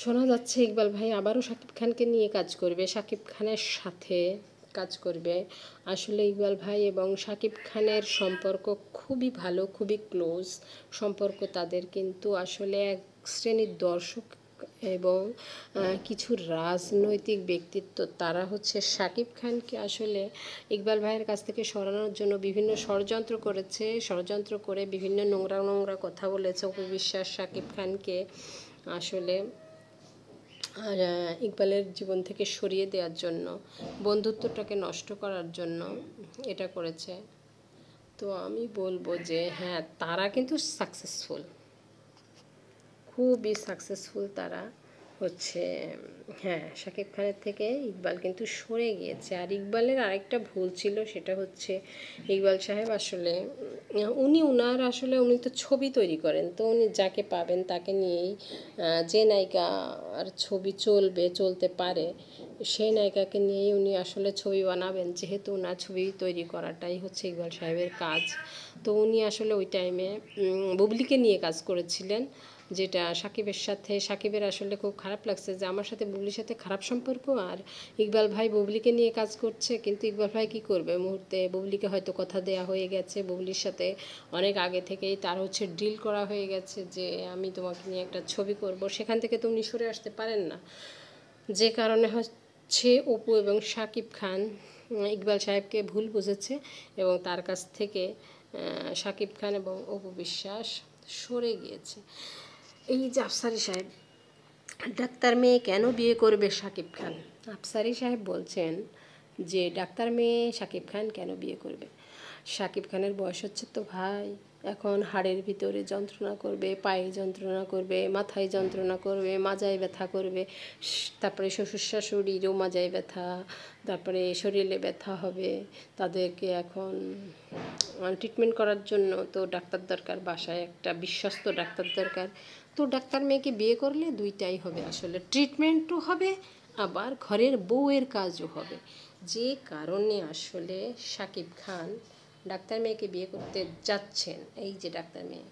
শোনা যাচ্ছে ইকবাল ভাই আবারও শাকিব খানকে নিয়ে কাজ করবে, শাকিব খানের সাথে কাজ করবে। আসলে ইকবাল ভাই এবং শাকিব খানের সম্পর্ক খুবই ভালো, খুবই ক্লোজ সম্পর্ক তাদের, কিন্তু আসলে এক শ্রেণীর দর্শক এবং কিছু রাজনৈতিক ব্যক্তিত্ব তারা হচ্ছে শাকিব খানকে আসলে ইকবাল ভাইয়ের কাছ থেকে সরানোর জন্য বিভিন্ন ষড়যন্ত্র করেছে, ষড়যন্ত্র করে বিভিন্ন নোংরা নোংরা কথা বলেছে অপু বিশ্বাস শাকিব খানকে আসলে ইকবালের জীবন থেকে সরিয়ে দেওয়ার জন্য, বন্ধুত্বটাকে নষ্ট করার জন্য এটা করেছে। তো আমি বলবো যে হ্যাঁ, তারা কিন্তু সাকসেসফুল, খুবই সাকসেসফুল তারা হচ্ছে। হ্যাঁ, শাকিব খানের থেকে ইকবাল কিন্তু সরে গিয়েছে। আর ইকবালের আরেকটা ভুল ছিল, সেটা হচ্ছে ইকবাল সাহেব আসলে উনি তো ছবি তৈরি করেন, তো উনি যাকে পাবেন তাকে নিয়েই যে নায়িকা আর ছবি চলতে পারে সেই নায়িকাকে নিয়েই উনি আসলে ছবি বানাবেন, যেহেতু ওনার ছবি তৈরি করাটাই হচ্ছে ইকবাল সাহেবের কাজ। তো উনি আসলে ওই টাইমে বুবলিকে নিয়ে কাজ করেছিলেন, যেটা সাকিবের আসলে খুব খারাপ লাগছে যে আমার সাথে বুবলির সাথে খারাপ সম্পর্ক, আর ইকবাল ভাই বুবলিকে নিয়ে কাজ করছে। কিন্তু ইকবাল ভাই কী করবে, মুহূর্তে বুবলিকে হয়তো কথা দেয়া হয়ে গেছে, বুবলির সাথে অনেক আগে থেকেই তার হচ্ছে ডিল করা হয়ে গেছে যে আমি তোমাকে নিয়ে একটা ছবি করব, সেখান থেকে তো উনি সরে আসতে পারেন না। যে কারণে হচ্ছে অপু এবং শাকিব খান ইকবাল সাহেবকে ভুল বুঝেছে এবং তার কাছ থেকে শাকিব খান এবং অপু বিশ্বাস সরে গিয়েছে। এই যে আফসারি সাহেব, ডাক্তার মেয়ে কেন বিয়ে করবে শাকিব খান? আফসারি সাহেব বলছেন যে ডাক্তার মেয়ে শাকিব খান কেন বিয়ে করবে? শাকিব খানের বয়স হচ্ছে তো ভাই, এখন হাড়ের ভিতরে যন্ত্রণা করবে, পায়ে যন্ত্রণা করবে, মাথায় যন্ত্রণা করবে, মাজায় ব্যথা করবে, তারপরে শ্বশুর শাশুড়িরও মাজায় ব্যথা, তারপরে শরীরে ব্যথা হবে। তাদেরকে এখন ট্রিটমেন্ট করার জন্য তো ডাক্তার দরকার, বাসায় একটা বিশ্বস্ত ডাক্তার দরকার। তো ডাক্তার মেয়েকে বিয়ে করলে দুইটাই হবে, আসলে ট্রিটমেন্টও হবে আবার ঘরের বউয়ের কাজও হবে। যে কারণে আসলে শাকিব খান ডাক্তার মেয়েকে বিয়ে করতে যাচ্ছেন। এই যে ডাক্তার মেয়ে,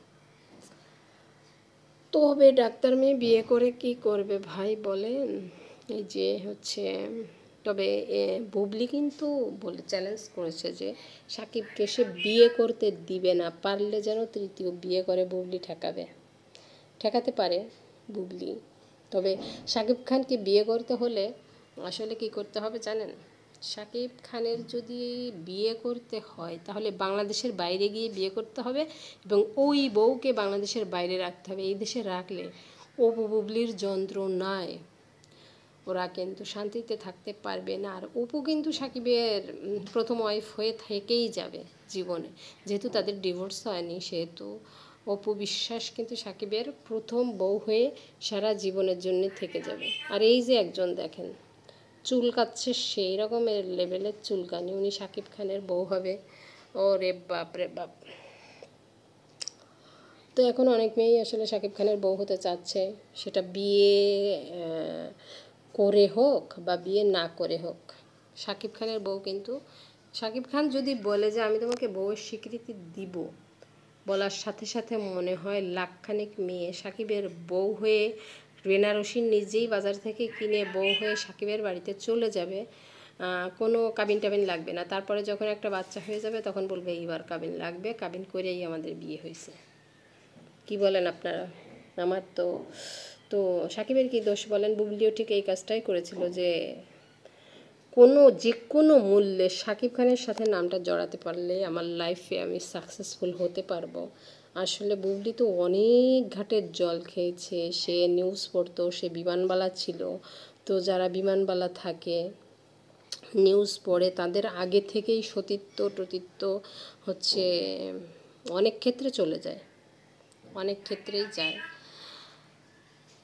তবে ডাক্তার মেয়ে বিয়ে করে কি করবে ভাই বলেন? এই যে হচ্ছে, তবে বুবলি কিন্তু বলে চ্যালেঞ্জ করেছে যে সাকিবকে সে বিয়ে করতে দিবে না, পারলে যেন তৃতীয় বিয়ে করে বুবলি ঠেকাতে পারে বুবলি। তবে শাকিব খানকে বিয়ে করতে হলে আসলে কি করতে হবে জানেন? শাকিব খানের যদি বিয়ে করতে হয় তাহলে বাংলাদেশের বাইরে গিয়ে বিয়ে করতে হবে এবং ওই বউকে বাংলাদেশের বাইরে রাখতে হবে। এই দেশে রাখলে অপু বুবলির যন্ত্রণায় ওরা কিন্তু শান্তিতে থাকতে পারবে না। আর অপু কিন্তু সাকিবের প্রথম ওয়াইফ হয়ে থেকেই যাবে জীবনে, যেহেতু তাদের ডিভোর্স হয়নি, সেহেতু অপু বিশ্বাস কিন্তু সাকিবের প্রথম বউ হয়ে সারা জীবনের জন্য থেকে যাবে। আর এই যে একজন দেখেন চুলকাচ্ছে, সেই রকমের লেভেলের চুলকানি, উনি সাকিব খানের বউ হবে। ও রে বাপ রে বাপ! তো এখন অনেক মেয়েই আসলে শাকিব খানের বউ হতে চাচ্ছে, সেটা বিয়ে করে হোক বা বিয়ে না করে হোক। শাকিব খানের বউ কিন্তু, শাকিব খান যদি বলে যে আমি তোমাকে বউয়ের স্বীকৃতি দিব, বলার সাথে সাথে মনে হয় লাখখানেক মেয়ে সাকিবের বউ হয়ে, বেনারসি নিজেই বাজার থেকে কিনে বউ হয়ে সাকিবের বাড়িতে চলে যাবে। কোনো কাবিন টাবিন লাগবে না। তারপরে যখন একটা বাচ্চা হয়ে যাবে তখন বলবে এইবার কাবিন লাগবে, কাবিন করেই আমাদের বিয়ে হয়েছে। কি বলেন আপনারা? আমার তো তো সাকিবের কি দোষ বলেন? বুবলিও ঠিক এই কাজটাই করেছিল, যে যে কোনো মূল্যে শাকিব খানের সাথে নামটা জড়াতে পারলে আমার লাইফে আমি সাকসেসফুল হতে পারবো। আসলে বুবলি তো অনেক ঘাটের জল খেয়েছে, সে নিউজ পড়তো, সে বিমানবালা ছিল। তো যারা বিমানবালা থাকে, নিউজ পড়ে, তাদের আগে থেকেই সতীত্ব টতীত্ব হচ্ছে অনেক ক্ষেত্রে চলে যায়, অনেক ক্ষেত্রেই যায়,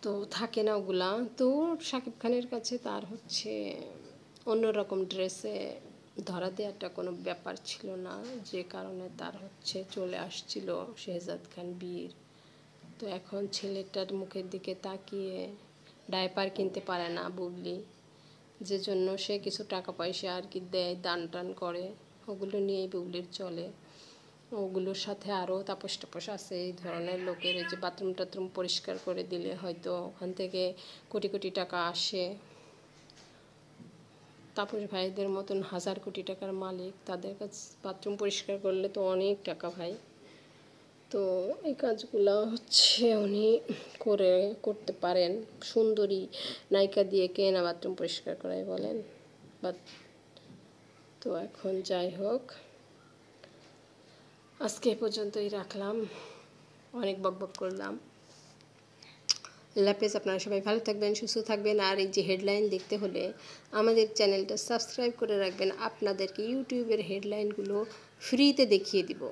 তো থাকে না ওগুলা। তো শাকিব খানের কাছে তার হচ্ছে অন্যরকম ড্রেসে ধরা দেওয়াটা কোনো ব্যাপার ছিল না, যে কারণে তার হচ্ছে চলে আসছিল শেহজাদ খান বীর। তো এখন ছেলেটার মুখের দিকে তাকিয়ে ডায়পার কিনতে পারে না বুবলি, যে জন্য সে কিছু টাকা পয়সা আর কি দেয়, দান টান করে, ওগুলো নিয়েই বুবলির চলে। ওগুলোর সাথে আরও তাপস টাপস আছে এই ধরনের লোকের, এই যে বাথরুম টাথরুম পরিষ্কার করে দিলে হয়তো ওখান থেকে কোটি কোটি টাকা আসে। তাপস ভাইদের মতন হাজার কোটি টাকার মালিক, তাদের কাছে বাথরুম পরিষ্কার করলে তো অনেক টাকা ভাই। তো এই কাজগুলো হচ্ছে উনি করতে পারেন। সুন্দরী নায়িকা দিয়ে কে না বাথরুম পরিষ্কার করায় বলেন। বাট তো এখন যাই হোক, আজকে এ পর্যন্তই রাখলাম, অনেক বকবক করলাম। আল্লাহ হাফেজ, আপনারা সবাই ভালো থাকবেন, সুস্থ থাকবেন। আর এই যে হেডলাইন দেখতে হলে আমাদের চ্যানেলটা সাবস্ক্রাইব করে রাখবেন, আপনাদেরকে ইউটিউবের হেডলাইনগুলো ফ্রিতে দেখিয়ে দিব।